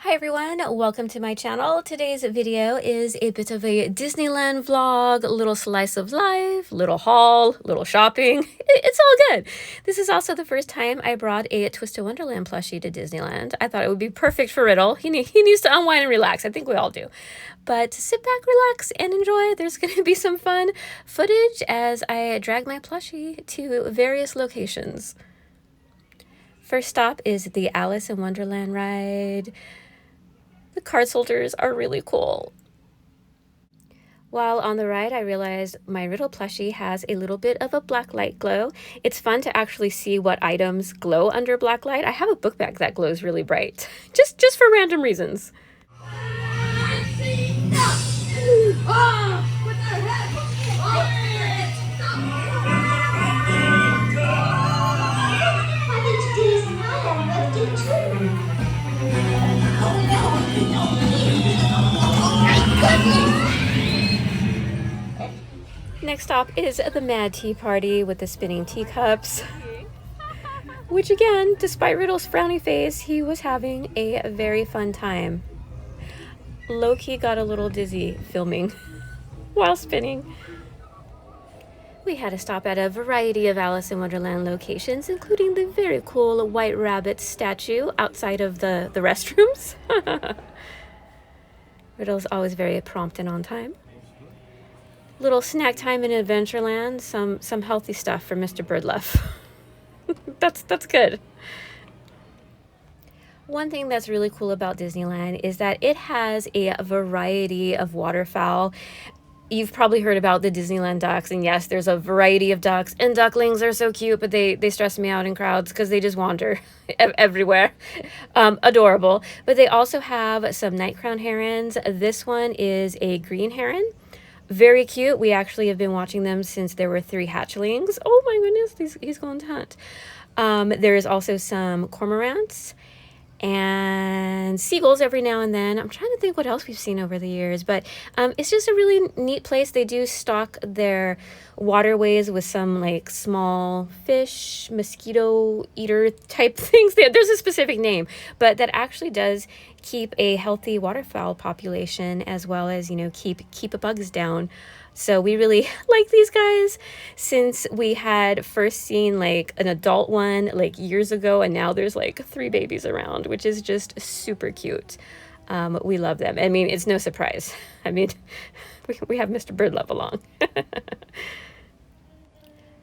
Hi everyone, welcome to my channel. Today's video is a bit of a Disneyland vlog, a little slice of life, little haul, little shopping. It's all good. This is also the first time I brought a Twist of Wonderland plushie to Disneyland. I thought it would be perfect for Riddle. He needs to unwind and relax. I think we all do. But sit back, relax, and enjoy. There's going to be some fun footage as I drag my plushie to various locations. First stop is the Alice in Wonderland ride. The card holders are really cool. While on the ride, I realized my Riddle plushie has a little bit of a black light glow. It's fun to actually see what items glow under black light. I have a book bag that glows really bright, just for random reasons. Next stop is the Mad Tea Party with the spinning teacups, which again, despite Riddle's frowny face, he was having a very fun time. Low-key got a little dizzy filming while spinning. We had to stop at a variety of Alice in Wonderland locations, including the very cool White Rabbit statue outside of the restrooms. Riddle's always very prompt and on time. Little snack time in Adventureland, some healthy stuff for Mr. Birdluff. That's good. One thing that's really cool about Disneyland is that it has a variety of waterfowl. You've probably heard about the Disneyland ducks, and yes, there's a variety of ducks, and ducklings are so cute, but they stress me out in crowds because they just wander everywhere. Adorable. But they also have some night crown herons. This one is a green heron. Very cute. We actually have been watching them since there were 3 hatchlings. Oh my goodness, he's going to hunt. There is also some cormorants and seagulls every now and then. I'm trying to think what else we've seen over the years, but it's just a really neat place. They do stock their waterways with some like small fish, mosquito eater type things. There's a specific name, but that actually does keep a healthy waterfowl population, as well as, you know, keep bugs down. So we really like these guys since we had first seen like an adult one like years ago, and now there's like 3 babies around, which is just super cute. We love them. I mean, it's no surprise. I mean, we have Mr. Birdlove along.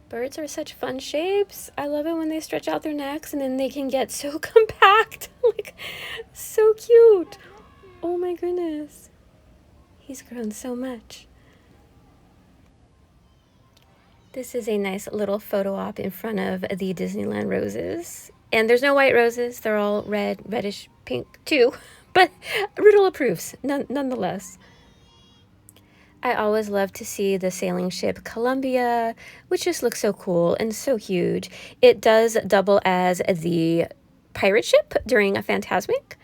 Birds are such fun shapes. I love it when they stretch out their necks and then they can get so compact. Like, so cute. Oh my goodness. He's grown so much. This is a nice little photo op in front of the Disneyland roses. And there's no white roses. They're all red, reddish pink too. But Riddle approves, nonetheless. I always love to see the sailing ship Columbia, which just looks so cool and so huge. It does double as the pirate ship during a Fantasmic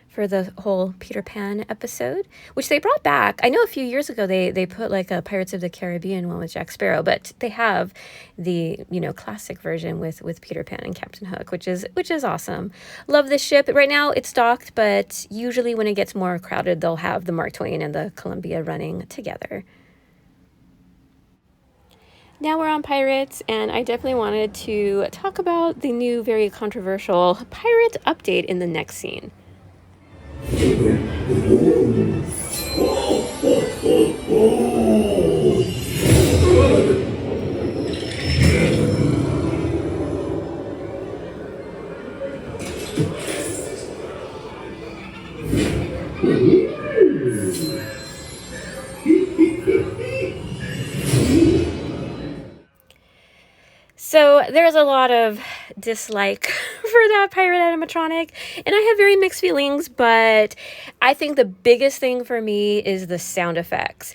for the whole Peter Pan episode, which they brought back. I know a few years ago they put like a Pirates of the Caribbean one with Jack Sparrow, but they have the, you know, classic version with Peter Pan and Captain Hook, which is awesome. Love this ship. Right now it's docked, but usually when it gets more crowded, they'll have the Mark Twain and the Columbia running together. Now we're on Pirates, and I definitely wanted to talk about the new, very controversial pirate update in the next scene. So there's a lot of dislike for that pirate animatronic, and I have very mixed feelings, but I think the biggest thing for me is the sound effects.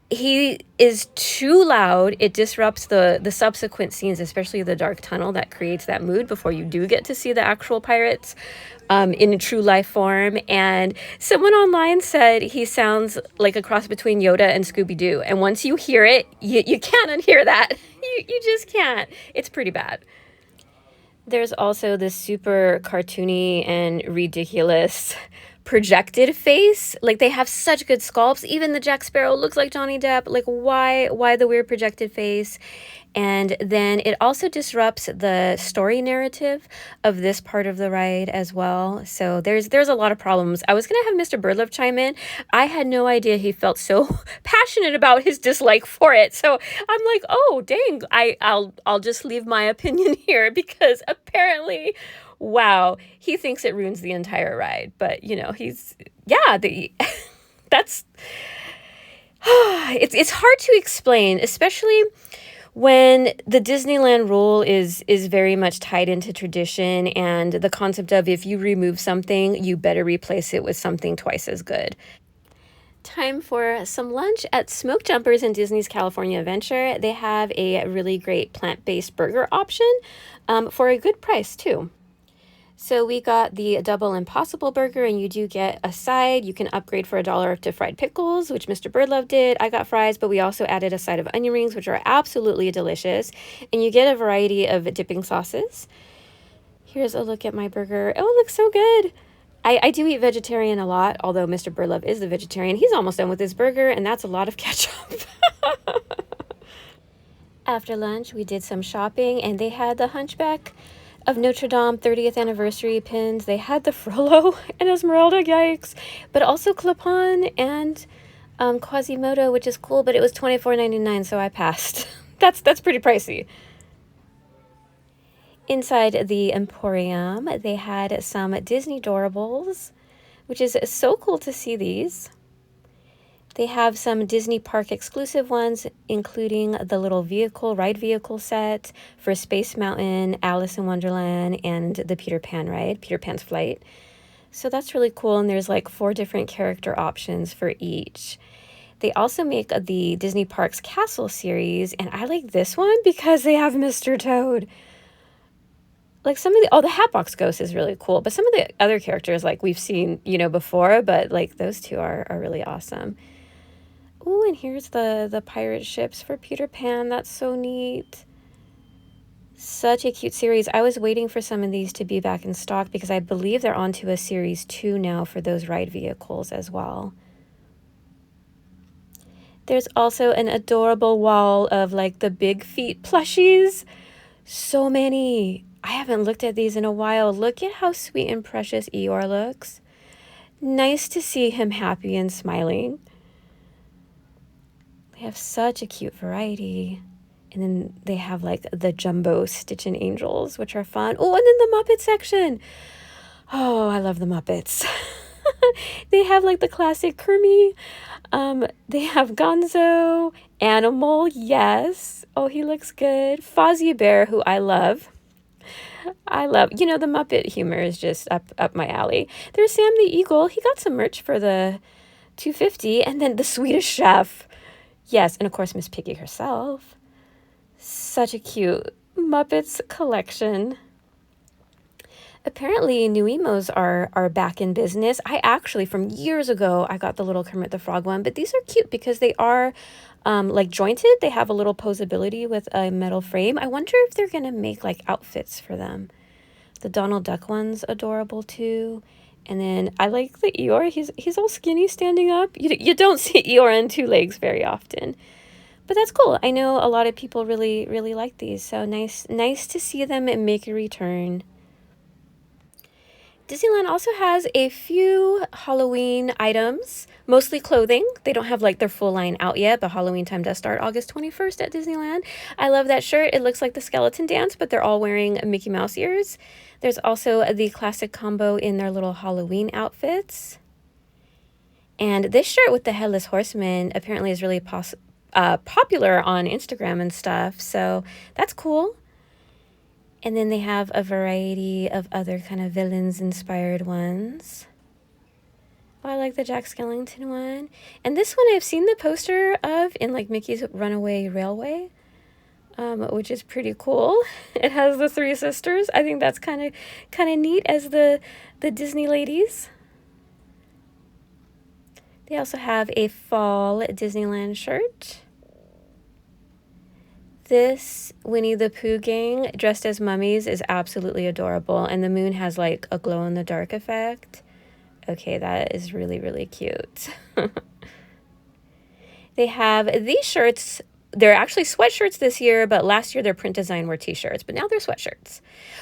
He is too loud. It disrupts the subsequent scenes, especially the dark tunnel that creates that mood before you do get to see the actual pirates in a true life form. And someone online said he sounds like a cross between Yoda and Scooby-Doo. And once you hear it, you can't unhear that. You just can't. It's pretty bad. There's also this super cartoony and ridiculous projected face. Like, they have such good sculpts. Even the Jack Sparrow looks like Johnny Depp. Like, why the weird projected face? And then it also disrupts the story narrative of this part of the ride as well. So there's a lot of problems. I was gonna have Mr. Birdlove chime in. I had no idea he felt so passionate about his dislike for it. So I'm like, oh dang, I'll just leave my opinion here because apparently, wow, he thinks it ruins the entire ride. But he's yeah, the that's it's hard to explain, especially when the Disneyland rule is very much tied into tradition and the concept of if you remove something, you better replace it with something twice as good. Time for some lunch at Smoke Jumpers in Disney's California Adventure. They have a really great plant-based burger option for a good price too. So we got the Double Impossible Burger, and you do get a side. You can upgrade for $1 to fried pickles, which Mr. Birdlove did. I got fries, but we also added a side of onion rings, which are absolutely delicious. And you get a variety of dipping sauces. Here's a look at my burger. Oh, it looks so good. I do eat vegetarian a lot, although Mr. Birdlove is the vegetarian. He's almost done with his burger, and that's a lot of ketchup. After lunch, we did some shopping, and they had the Hunchback of Notre Dame 30th anniversary pins. They had the Frollo and Esmeralda, yikes, but also Clip-On and Quasimodo, which is cool, but it was $24.99, so I passed. That's pretty pricey. Inside the Emporium, they had some Disney Doorables, which is so cool to see these. They have some Disney Park exclusive ones, including the little ride vehicle set for Space Mountain, Alice in Wonderland, and the Peter Pan ride, Peter Pan's Flight. So that's really cool, and there's like 4 different character options for each. They also make the Disney Parks Castle series, and I like this one because they have Mr. Toad. Like some of the Hatbox Ghost is really cool, but some of the other characters like we've seen, before, but like those two are really awesome. Oh, and here's the pirate ships for Peter Pan. That's so neat. Such a cute series. I was waiting for some of these to be back in stock because I believe they're onto a series 2 now for those ride vehicles as well. There's also an adorable wall of like the Big Feet plushies. So many. I haven't looked at these in a while. Look at how sweet and precious Eeyore looks. Nice to see him happy and smiling. They have such a cute variety. And then they have like the jumbo Stitch and Angels, which are fun. Oh, and then the Muppet section. Oh, I love the Muppets. They have like the classic Kermie. They have Gonzo, Animal, yes. Oh, he looks good. Fozzie Bear, who I love. The Muppet humor is just up my alley. There's Sam the Eagle. He got some merch for the $2.50. And then the Swedish Chef. Yes, and of course Miss Piggy herself. Such a cute Muppets collection. Apparently new emos are back in business. I actually, from years ago, I got the little Kermit the Frog one, but these are cute because they are like jointed. They have a little posability with a metal frame. I wonder if they're gonna make like outfits for them. The Donald Duck one's adorable too. And then I like the Eeyore. He's all skinny standing up. You don't see Eeyore on 2 legs very often. But that's cool. I know a lot of people really, really like these. So nice to see them make a return. Disneyland also has a few Halloween items, mostly clothing. They don't have like their full line out yet, but Halloween time does start August 21st at Disneyland. I love that shirt. It looks like the skeleton dance, but they're all wearing Mickey Mouse ears. There's also the classic combo in their little Halloween outfits. And this shirt with the Headless Horseman apparently is really popular on Instagram and stuff, so that's cool. And then they have a variety of other kind of villains-inspired ones. Oh, I like the Jack Skellington one. And this one I've seen the poster of in like Mickey's Runaway Railway, which is pretty cool. It has the 3 sisters. I think that's kind of neat as the Disney ladies. They also have a fall Disneyland shirt. This Winnie the Pooh gang dressed as mummies is absolutely adorable, and the moon has like a glow-in-the-dark effect. Okay, that is really, really cute. They have these shirts. They're actually sweatshirts this year, but last year their print design were t-shirts, but now they're sweatshirts,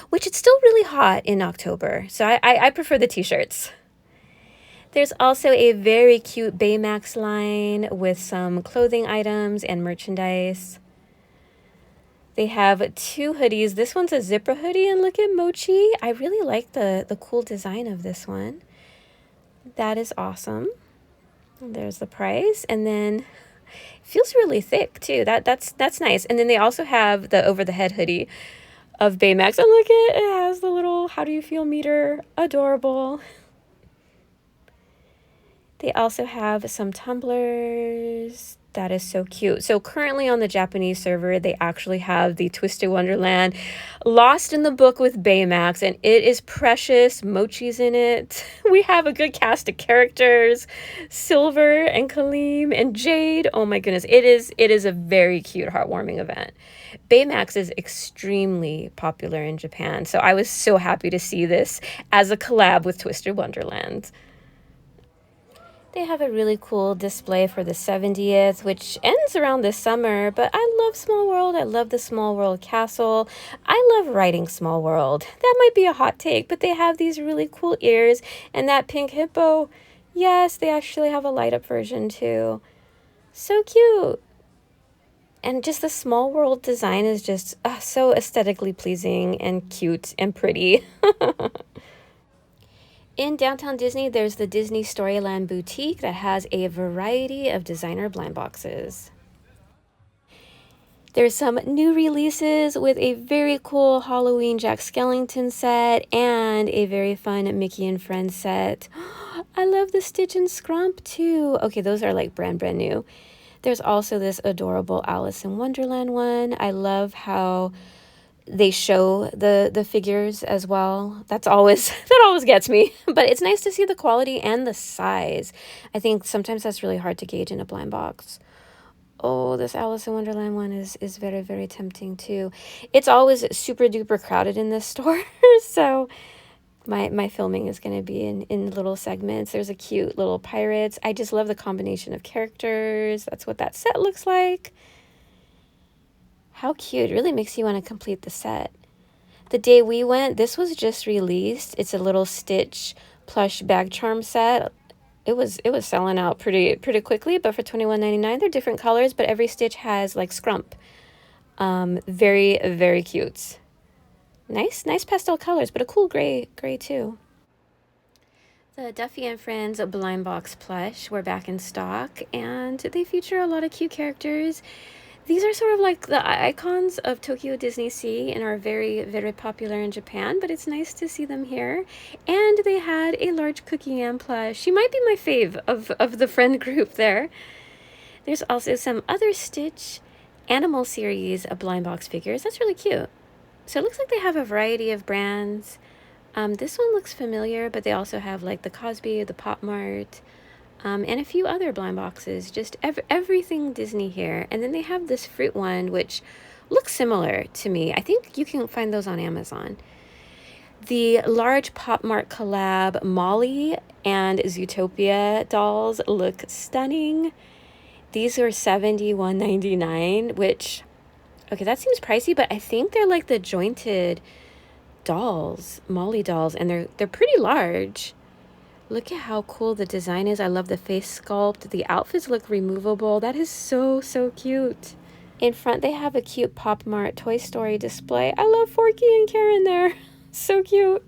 which it's still really hot in October. So I prefer the t-shirts. There's also a very cute Baymax line with some clothing items and merchandise. They have two hoodies. This one's a zipper hoodie, and look at Mochi. I really like the cool design of this one. That is awesome. There's the price, and then it feels really thick too. That's nice. And then they also have the over the head hoodie of Baymax, and look at it has the little how do you feel meter. Adorable. They also have some tumblers. That is so cute. So currently on the Japanese server, they actually have the Twisted Wonderland Lost in the Book with Baymax, and it is precious. Mochi's in it. We have a good cast of characters. Silver and Kaleem and Jade. Oh my goodness. It is a very cute, heartwarming event. Baymax is extremely popular in Japan, so I was so happy to see this as a collab with Twisted Wonderland. They have a really cool display for the 70th, which ends around this summer, but I love Small World. I love the Small World Castle. I love riding Small World. That might be a hot take, but they have these really cool ears and that pink hippo. Yes, they actually have a light up version too. So cute. And just the Small World design is just so aesthetically pleasing and cute and pretty. In downtown Disney, there's the Disney Storyland Boutique that has a variety of designer blind boxes. There's some new releases with a very cool Halloween Jack Skellington set and a very fun Mickey and Friends set. I love the Stitch and Scrump too. Okay, those are like brand new. There's also this adorable Alice in Wonderland one. I love how they show the figures as well. That always gets me, but it's nice to see the quality and the size. I think sometimes that's really hard to gauge in a blind box. Oh, this Alice in Wonderland one is very, very tempting too. It's always super duper crowded in this store, so my filming is going to be in little segments. There's a cute little pirates. I just love the combination of characters. That's what that set looks like. How cute. It really makes you want to complete the set. The day we went, this was just released. It's a little Stitch plush bag charm set. It was selling out pretty quickly, but for $21.99, they're different colors, but every Stitch has like Scrump. Very, very cute. Nice pastel colors, but a cool gray too. The Duffy and Friends blind box plush were back in stock, and they feature a lot of cute characters. These are sort of like the icons of Tokyo Disney Sea and are very, very popular in Japan, but it's nice to see them here. And they had a large Cookie Ann plush. She might be my fave of the friend group there. There's also some other Stitch Animal Series of blind box figures. That's really cute. So it looks like they have a variety of brands. This one looks familiar, but they also have like the Cosby, the Pop Mart, and a few other blind boxes, just everything Disney here. And then they have this fruit one, which looks similar to me. I think you can find those on Amazon. The large Pop Mart collab Molly and Zootopia dolls look stunning. These are $71.99, which, okay, that seems pricey, but I think they're like the jointed dolls, Molly dolls, and they're pretty large. Look at how cool the design is. I love the face sculpt. The outfits look removable. That is so cute. In front, they have a cute Pop Mart Toy Story display. I love Forky and Karen there. So cute.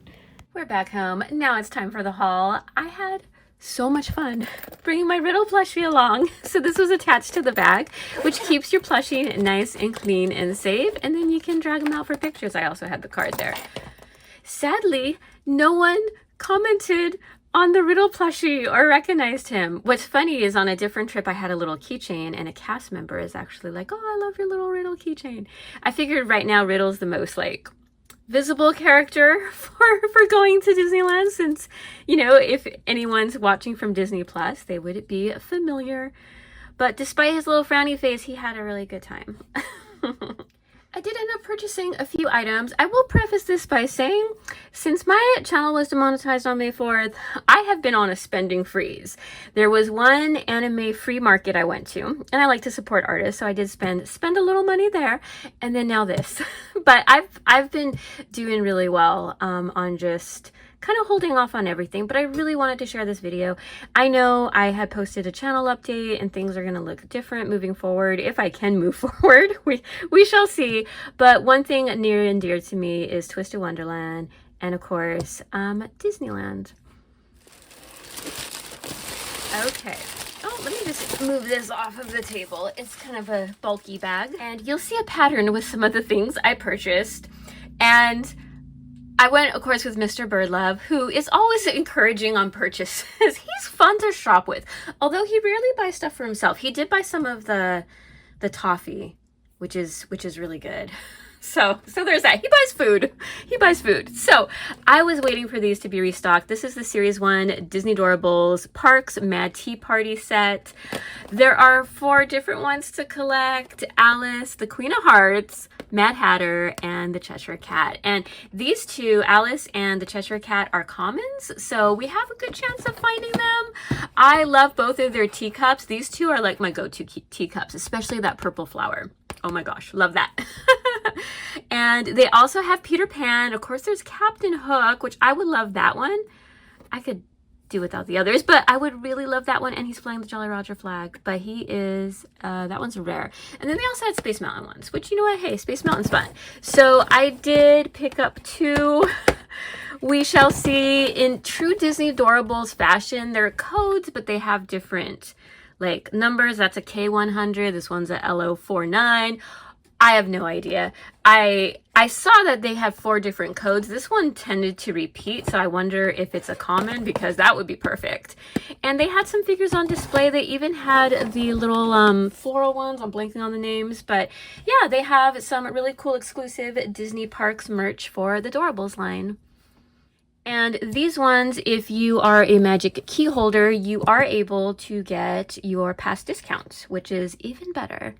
We're back home. Now it's time for the haul. I had so much fun bringing my Riddle plushie along. So this was attached to the bag, which keeps your plushie nice and clean and safe. And then you can drag them out for pictures. I also had the card there. Sadly, no one commented on the Riddle plushie or recognized him. What's funny is on a different trip, I had a little keychain and a cast member is actually like, oh, I love your little Riddle keychain. I figured right now Riddle's the most like visible character for going to Disneyland, since, you know, if anyone's watching from Disney Plus, they would be familiar. But despite his little frowny face, he had a really good time. I did end up purchasing a few items. I will preface this by saying, since my channel was demonetized on May 4th, I have been on a spending freeze. There was one anime free market I went to, and I like to support artists, so I did spend a little money there, and then now this. But I've been doing really well on just kind of holding off on everything, but I really wanted to share this video. I know I had posted a channel update and things are going to look different moving forward. If I can move forward, we shall see. But one thing near and dear to me is Twisted Wonderland and of course Disneyland. Okay. Oh, let me just move this off of the table. It's kind of a bulky bag. And you'll see a pattern with some of the things I purchased. And I went, of course, with Mr. Birdlove, who is always encouraging on purchases. He's fun to shop with, although he rarely buys stuff for himself. He did buy some of the toffee, which is really good. So there's that. He buys food. He buys food. So I was waiting for these to be restocked. This is the Series 1 Disney Doorables Parks Mad Tea Party set. There are 4 different ones to collect: Alice, the Queen of Hearts, Mad Hatter, and the Cheshire Cat. And these two, Alice and the Cheshire Cat, are commons, so we have a good chance of finding them. I love both of their teacups. These two are like my go-to teacups, especially that purple flower. Oh my gosh, love that. And they also have Peter Pan. Of course, there's Captain Hook, which I would love that one. I could do without the others, but I would really love that one. And he's flying the Jolly Roger flag, but he is, that one's rare. And then they also had Space Mountain ones, which, you know what, hey, Space Mountain's fun. So I did pick up 2. We shall see. In true Disney Doorables fashion, they're codes, but they have different like numbers. That's a K100. This one's a LO49. I have no idea. I saw that they have 4 different codes. This one tended to repeat, so I wonder if it's a common, because that would be perfect. And they had some figures on display. They even had the little floral ones. I'm blanking on the names, but yeah, they have some really cool exclusive Disney Parks merch for the Doorables line. And these ones, if you are a magic key holder, you are able to get your past discounts, which is even better.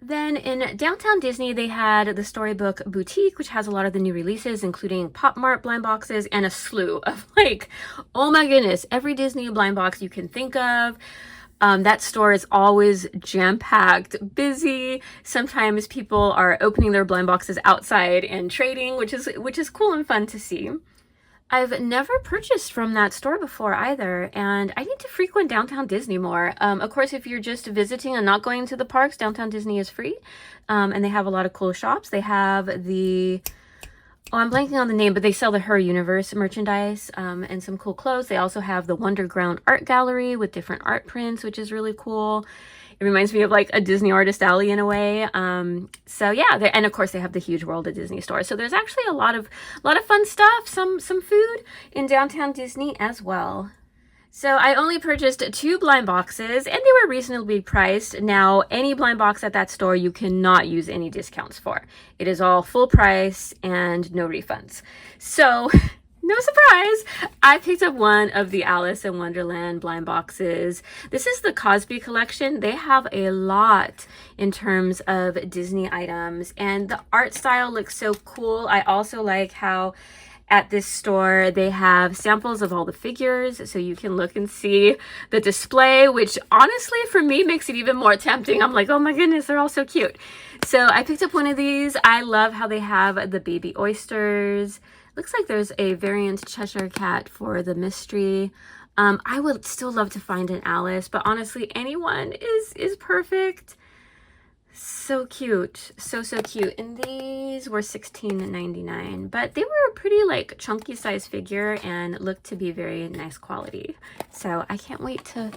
Then in Downtown Disney, they had the Storybook Boutique, which has a lot of the new releases, including Pop Mart blind boxes and a slew of, like, oh my goodness, every Disney blind box you can think of. That store is always jam-packed, busy. Sometimes people are opening their blind boxes outside and trading, which is cool and fun to see. I've never purchased from that store before either, and I need to frequent Downtown Disney more. Of course, if you're just visiting and not going to the parks, Downtown Disney is free, and they have a lot of cool shops. They have the, oh, I'm blanking on the name, but they sell the Her Universe merchandise and some cool clothes. They also have the Wonderground Art Gallery with different art prints, which is really cool. It reminds me of like a Disney Artist Alley in a way. So yeah, and of course they have the huge World of Disney store. So there's actually a lot of fun stuff, some food in Downtown Disney as well. So I only purchased 2 blind boxes, and they were reasonably priced. Now, any blind box at that store you cannot use any discounts for. It is all full price and no refunds. So no surprise, I picked up one of the Alice in Wonderland blind boxes. This is the Cosby collection. They have a lot in terms of Disney items, and the art style looks so cool. I also like how at this store they have samples of all the figures, so you can look and see the display, which honestly for me makes it even more tempting. I'm like, oh my goodness, they're all so cute. So I picked up one of these. I love how they have the baby oysters. Looks like there's a variant Cheshire Cat for the mystery. I would still love to find an Alice, but honestly, anyone is perfect. So cute, so cute. And these were $16.99, but they were a pretty like chunky size figure and looked to be very nice quality. So I can't wait to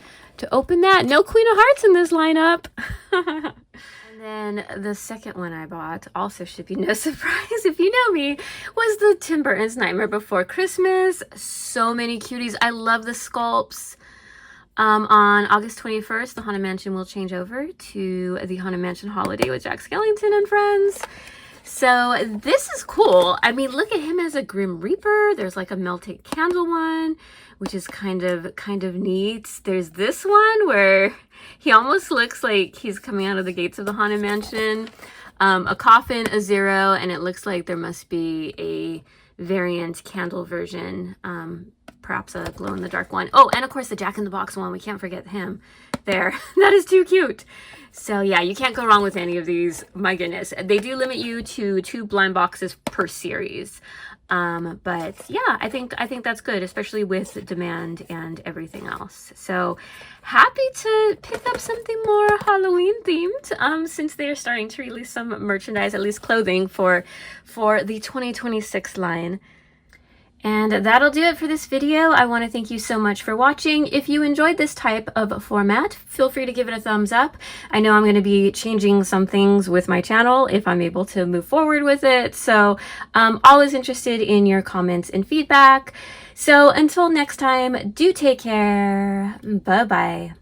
open that. No Queen of Hearts in this lineup. And then the second one I bought, also should be no surprise if you know me, was the Tim Burton's Nightmare Before Christmas. So many cuties. I love the sculpts. On August 21st, the Haunted Mansion will change over to the Haunted Mansion Holiday with Jack Skellington and friends. So this is cool. I mean, look at him as a Grim Reaper. There's like a melted candle one, which is kind of neat. There's this one where he almost looks like he's coming out of the gates of the Haunted Mansion. a coffin, a zero, and it looks like there must be a variant candle version, perhaps a glow-in-the-dark one. Oh, and of course the Jack-in-the-Box one. We can't forget him there. That is too cute. So yeah, you can't go wrong with any of these. My goodness. They do limit you to 2 blind boxes per series. But yeah, I think that's good, especially with demand and everything else. So happy to pick up something more Halloween themed, since they are starting to release some merchandise, at least clothing for the 2026 line. And that'll do it for this video. I want to thank you so much for watching. If you enjoyed this type of format, feel free to give it a thumbs up. I know I'm going to be changing some things with my channel if I'm able to move forward with it. So always interested in your comments and feedback. So until next time, do take care. Bye-bye.